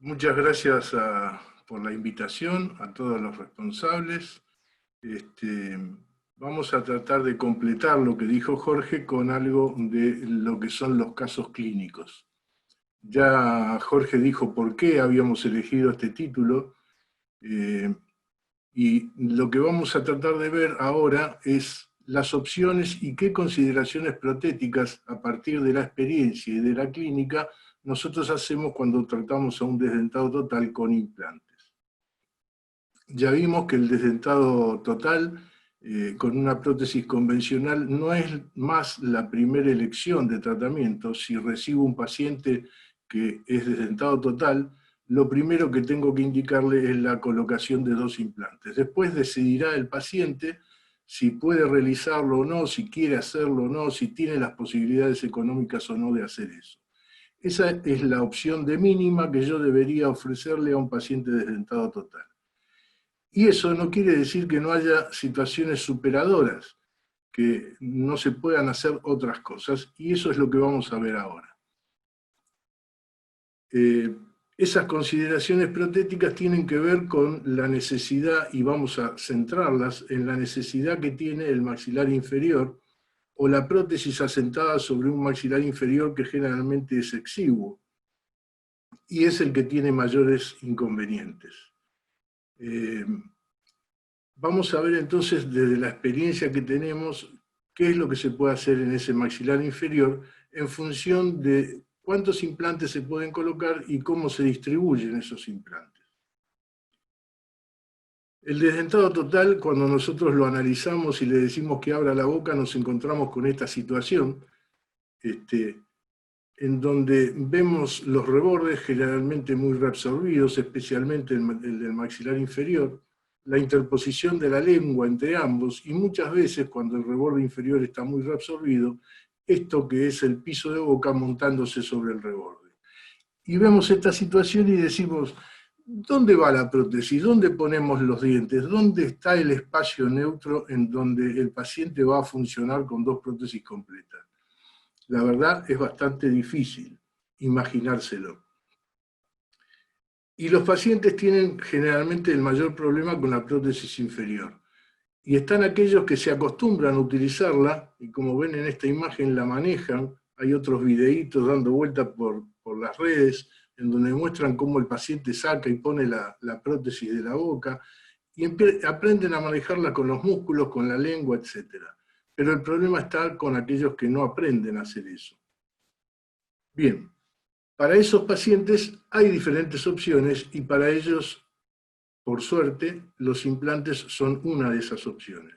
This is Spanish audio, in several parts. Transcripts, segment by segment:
Muchas gracias por la invitación a todos los responsables. Vamos a tratar de completar lo que dijo Jorge con algo de lo que son los casos clínicos. Ya Jorge dijo por qué habíamos elegido este título, y lo que vamos a tratar de ver ahora es las opciones y qué consideraciones protéticas a partir de la experiencia y de la clínica nosotros hacemos cuando tratamos a un desdentado total con implantes. Ya vimos que el desdentado total con una prótesis convencional no es más la primera elección de tratamiento. Si recibo un paciente que es desdentado total, lo primero que tengo que indicarle es la colocación de 2 implantes. Después decidirá el paciente si puede realizarlo o no, si quiere hacerlo o no, si tiene las posibilidades económicas o no de hacer eso. Esa es la opción de mínima que yo debería ofrecerle a un paciente desdentado total. Y eso no quiere decir que no haya situaciones superadoras, que no se puedan hacer otras cosas, y eso es lo que vamos a ver ahora. Esas consideraciones protéticas tienen que ver con la necesidad, y vamos a centrarlas en la necesidad que tiene el maxilar inferior, o la prótesis asentada sobre un maxilar inferior que generalmente es exiguo, y es el que tiene mayores inconvenientes. Vamos a ver entonces desde la experiencia que tenemos qué es lo que se puede hacer en ese maxilar inferior en función de cuántos implantes se pueden colocar y cómo se distribuyen esos implantes. El desdentado total, cuando nosotros lo analizamos y le decimos que abra la boca, nos encontramos con esta situación, en donde vemos los rebordes generalmente muy reabsorbidos, especialmente el del maxilar inferior, la interposición de la lengua entre ambos, y muchas veces cuando el reborde inferior está muy reabsorbido, esto que es el piso de boca montándose sobre el reborde. Y vemos esta situación y decimos, ¿dónde va la prótesis? ¿Dónde ponemos los dientes? ¿Dónde está el espacio neutro en donde el paciente va a funcionar con 2 prótesis completas? La verdad es bastante difícil imaginárselo. Y los pacientes tienen generalmente el mayor problema con la prótesis inferior. Y están aquellos que se acostumbran a utilizarla, y como ven en esta imagen la manejan. Hay otros videitos dando vuelta por las redes, en donde muestran cómo el paciente saca y pone la prótesis de la boca, y aprenden a manejarla con los músculos, con la lengua, etc. Pero el problema está con aquellos que no aprenden a hacer eso. Bien, para esos pacientes hay diferentes opciones y para ellos, por suerte, los implantes son una de esas opciones.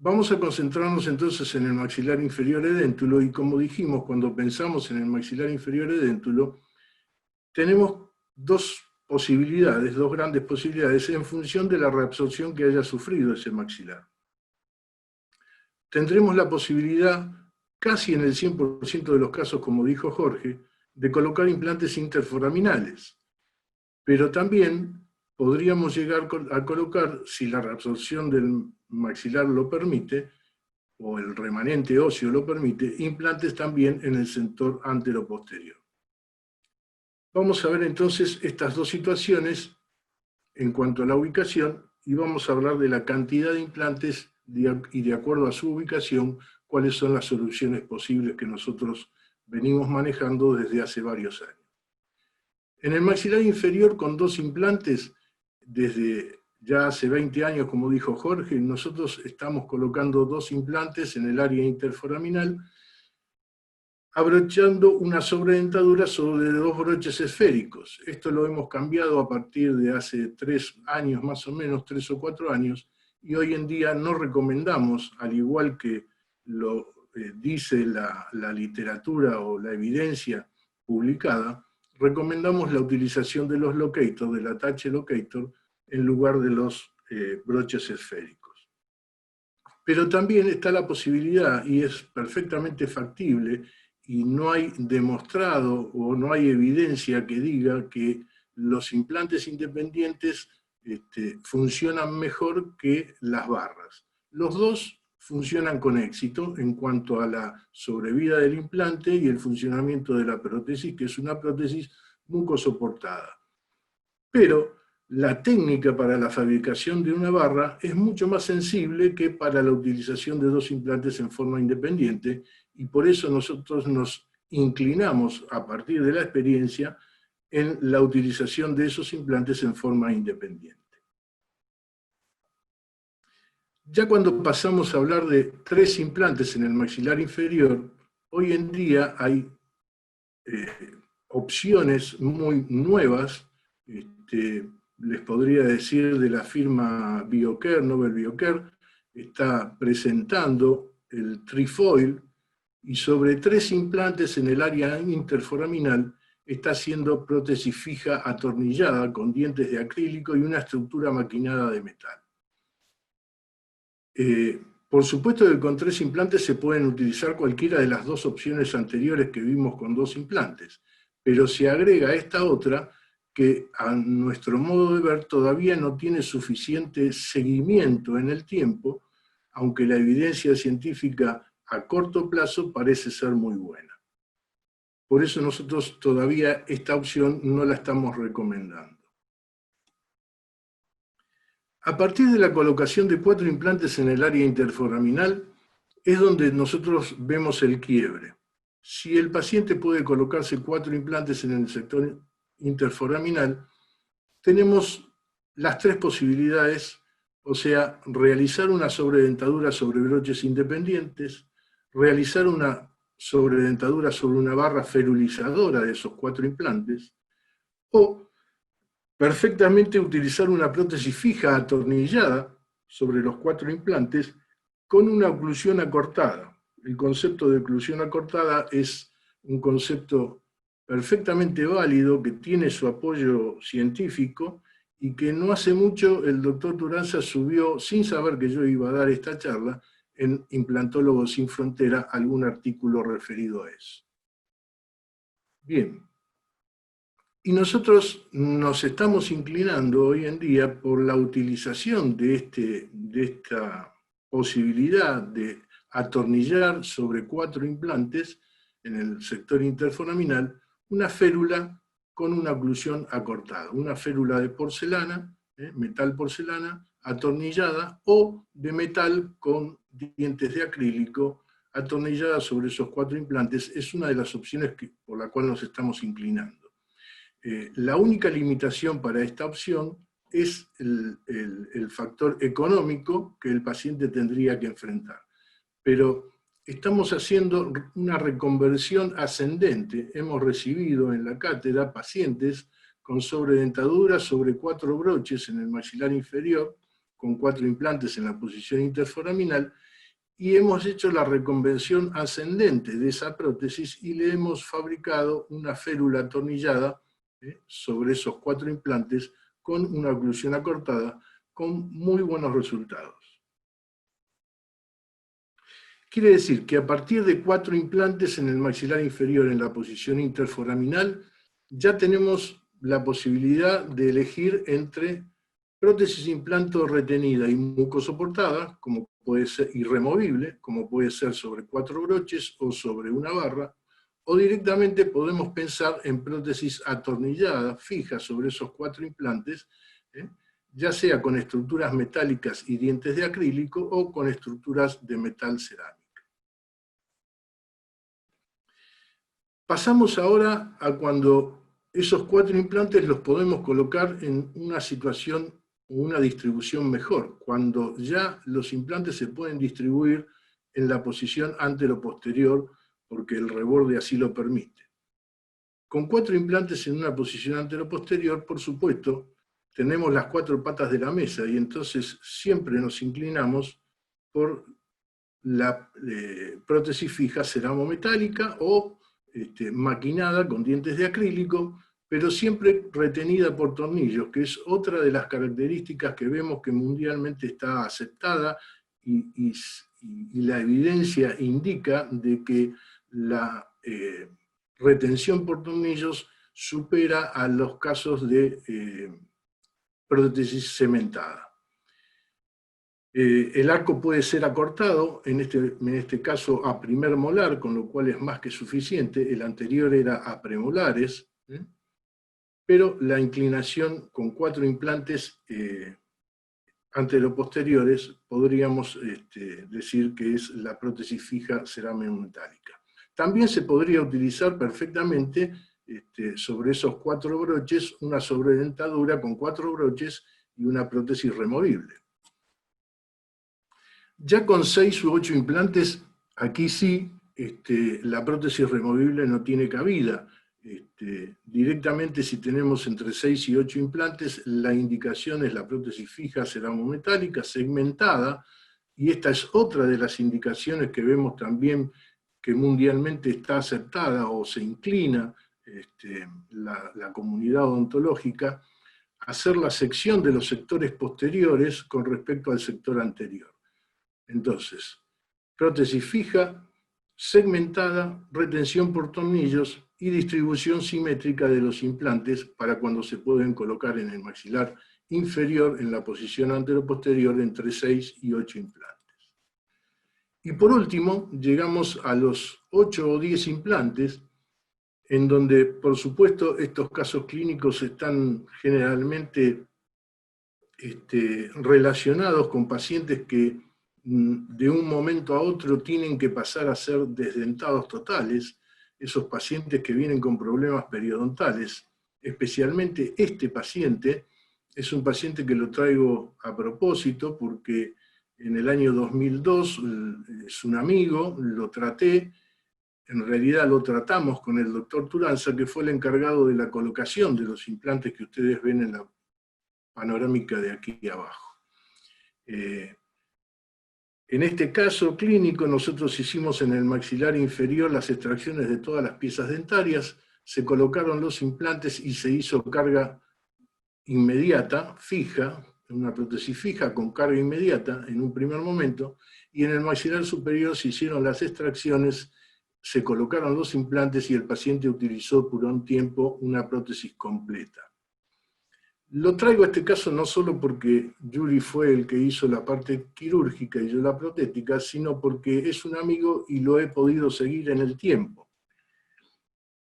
Vamos a concentrarnos entonces en el maxilar inferior edéntulo, y como dijimos, cuando pensamos en el maxilar inferior edéntulo, tenemos 2 posibilidades, 2 grandes posibilidades en función de la reabsorción que haya sufrido ese maxilar. Tendremos la posibilidad, casi en el 100% de los casos, como dijo Jorge, de colocar implantes interforaminales. Pero también podríamos llegar a colocar, si la reabsorción del maxilar lo permite, o el remanente óseo lo permite, implantes también en el sector anteroposterior. Vamos a ver entonces estas 2 situaciones en cuanto a la ubicación, y vamos a hablar de la cantidad de implantes y de acuerdo a su ubicación, cuáles son las soluciones posibles que nosotros venimos manejando desde hace varios años. En el maxilar inferior con 2 implantes, desde ya hace 20 años, como dijo Jorge, nosotros estamos colocando 2 implantes en el área interforaminal, abrochando una sobredentadura sobre 2 broches esféricos. Esto lo hemos cambiado a partir de hace 3 años, más o menos, 3 o 4 años, y hoy en día no recomendamos, al igual que lo dice la literatura o la evidencia publicada, recomendamos la utilización de los locators, del attach locator, en lugar de los broches esféricos. Pero también está la posibilidad, y es perfectamente factible, y no hay demostrado o no hay evidencia que diga que los implantes independientes funcionan mejor que las barras. Los 2 funcionan con éxito en cuanto a la sobrevida del implante y el funcionamiento de la prótesis, que es una prótesis mucosoportada. Pero la técnica para la fabricación de una barra es mucho más sensible que para la utilización de dos implantes en forma independiente, y por eso nosotros nos inclinamos a partir de la experiencia en la utilización de esos implantes en forma independiente. Ya cuando pasamos a hablar de 3 implantes en el maxilar inferior, hoy en día hay opciones muy nuevas, les podría decir de la firma Biocare, Nobel Biocare, está presentando el Trifoil, y sobre 3 implantes en el área interforaminal está haciendo prótesis fija atornillada con dientes de acrílico y una estructura maquinada de metal. Por supuesto que con 3 implantes se pueden utilizar cualquiera de las 2 opciones anteriores que vimos con 2 implantes, pero se agrega esta otra que a nuestro modo de ver todavía no tiene suficiente seguimiento en el tiempo, aunque la evidencia científica a corto plazo parece ser muy buena. Por eso nosotros todavía esta opción no la estamos recomendando. A partir de la colocación de 4 implantes en el área interforaminal, es donde nosotros vemos el quiebre. Si el paciente puede colocarse 4 implantes en el sector interforaminal, tenemos las 3 posibilidades, o sea, realizar una sobredentadura sobre broches independientes, realizar una sobredentadura sobre una barra ferulizadora de esos 4 implantes, o perfectamente utilizar una prótesis fija atornillada sobre los 4 implantes con una oclusión acortada. El concepto de oclusión acortada es un concepto perfectamente válido, que tiene su apoyo científico, y que no hace mucho el doctor Turanza subió, sin saber que yo iba a dar esta charla, en Implantólogos Sin Frontera, algún artículo referido a eso. Bien. Y nosotros nos estamos inclinando hoy en día por la utilización de esta posibilidad de atornillar sobre 4 implantes en el sector interforaminal una férula con una oclusión acortada, una férula de porcelana, metal porcelana, atornillada, o de metal con dientes de acrílico, atornillada sobre esos 4 implantes. Es una de las opciones por la cual nos estamos inclinando. La única limitación para esta opción es el factor económico que el paciente tendría que enfrentar. Pero estamos haciendo una reconversión ascendente. Hemos recibido en la cátedra pacientes con sobredentadura sobre 4 broches en el maxilar inferior, con 4 implantes en la posición interforaminal, y hemos hecho la reconversión ascendente de esa prótesis y le hemos fabricado una férula atornillada sobre esos 4 implantes con una oclusión acortada, con muy buenos resultados. Quiere decir que a partir de 4 implantes en el maxilar inferior en la posición interforaminal, ya tenemos la posibilidad de elegir entre prótesis implanto retenida y mucosoportada, como puede ser irremovible, como puede ser sobre 4 broches o sobre una barra, o directamente podemos pensar en prótesis atornilladas, fijas sobre esos 4 implantes, ya sea con estructuras metálicas y dientes de acrílico o con estructuras de metal cerámica. Pasamos ahora a cuando esos 4 implantes los podemos colocar en una situación o una distribución mejor, cuando ya los implantes se pueden distribuir en la posición antero-posterior, porque el reborde así lo permite. Con 4 implantes en una posición antero-posterior, por supuesto, tenemos las 4 patas de la mesa, y entonces siempre nos inclinamos por la prótesis fija ceramometálica o maquinada con dientes de acrílico, pero siempre retenida por tornillos, que es otra de las características que vemos que mundialmente está aceptada, y la evidencia indica de que la retención por tornillos supera a los casos de prótesis cementada. El arco puede ser acortado, en este caso a primer molar, con lo cual es más que suficiente. El anterior era a premolares, pero la inclinación con 4 implantes anteroposteriores podríamos decir que es la prótesis fija cerámico-metálica. También se podría utilizar perfectamente sobre esos 4 broches una sobredentadura con 4 broches y una prótesis removible. Ya con 6 u 8 implantes, aquí sí, la prótesis removible no tiene cabida. Directamente, si tenemos entre 6 y 8 implantes, la indicación es la prótesis fija cerámico-metálica segmentada, y esta es otra de las indicaciones que vemos también que mundialmente está aceptada o se inclina la comunidad odontológica a hacer la sección de los sectores posteriores con respecto al sector anterior. Entonces, prótesis fija, segmentada, retención por tornillos y distribución simétrica de los implantes para cuando se pueden colocar en el maxilar inferior en la posición anteroposterior entre 6 y 8 implantes. Y por último, llegamos a los 8 o 10 implantes, en donde, por supuesto, estos casos clínicos están generalmente relacionados con pacientes que de un momento a otro tienen que pasar a ser desdentados totales, esos pacientes que vienen con problemas periodontales. Especialmente este paciente es un paciente que lo traigo a propósito porque en el año 2002 es un amigo, lo traté, en realidad lo tratamos con el doctor Turanza, que fue el encargado de la colocación de los implantes que ustedes ven en la panorámica de aquí abajo. En este caso clínico, nosotros hicimos en el maxilar inferior las extracciones de todas las piezas dentarias, se colocaron los implantes y se hizo carga inmediata, fija, una prótesis fija con carga inmediata en un primer momento, y en el maxilar superior se hicieron las extracciones, se colocaron los implantes y el paciente utilizó por un tiempo una prótesis completa. Lo traigo a este caso no solo porque Yuri fue el que hizo la parte quirúrgica y yo la protética, sino porque es un amigo y lo he podido seguir en el tiempo.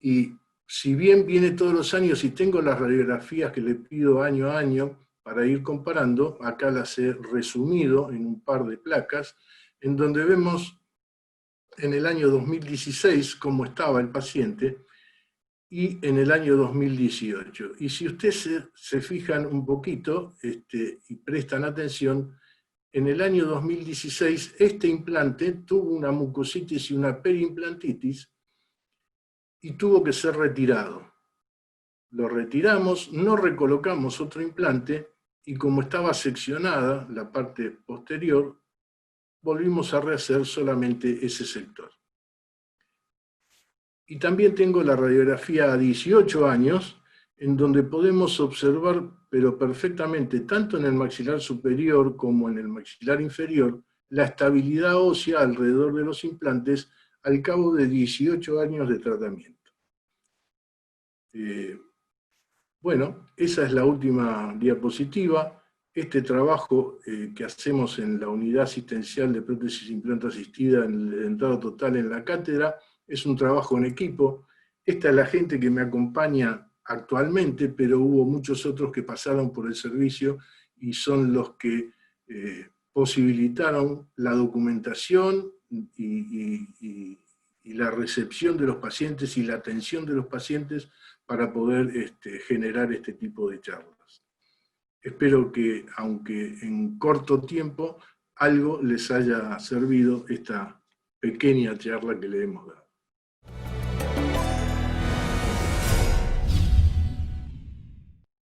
Y si bien viene todos los años y tengo las radiografías que le pido año a año para ir comparando, acá las he resumido en un par de placas, en donde vemos en el año 2016 cómo estaba el paciente, y en el año 2018. Y si ustedes se fijan un poquito y prestan atención, en el año 2016 este implante tuvo una mucositis y una periimplantitis y tuvo que ser retirado. Lo retiramos, no recolocamos otro implante y como estaba seccionada la parte posterior, volvimos a rehacer solamente ese sector. Y también tengo la radiografía a 18 años, en donde podemos observar, pero perfectamente, tanto en el maxilar superior como en el maxilar inferior, la estabilidad ósea alrededor de los implantes al cabo de 18 años de tratamiento. Bueno, esa es la última diapositiva. Este trabajo que hacemos en la unidad asistencial de prótesis implante asistida en el dentado total en la cátedra, es un trabajo en equipo. Esta es la gente que me acompaña actualmente, pero hubo muchos otros que pasaron por el servicio y son los que posibilitaron la documentación y la recepción de los pacientes y la atención de los pacientes para poder generar este tipo de charlas. Espero que, aunque en corto tiempo, algo les haya servido esta pequeña charla que le hemos dado.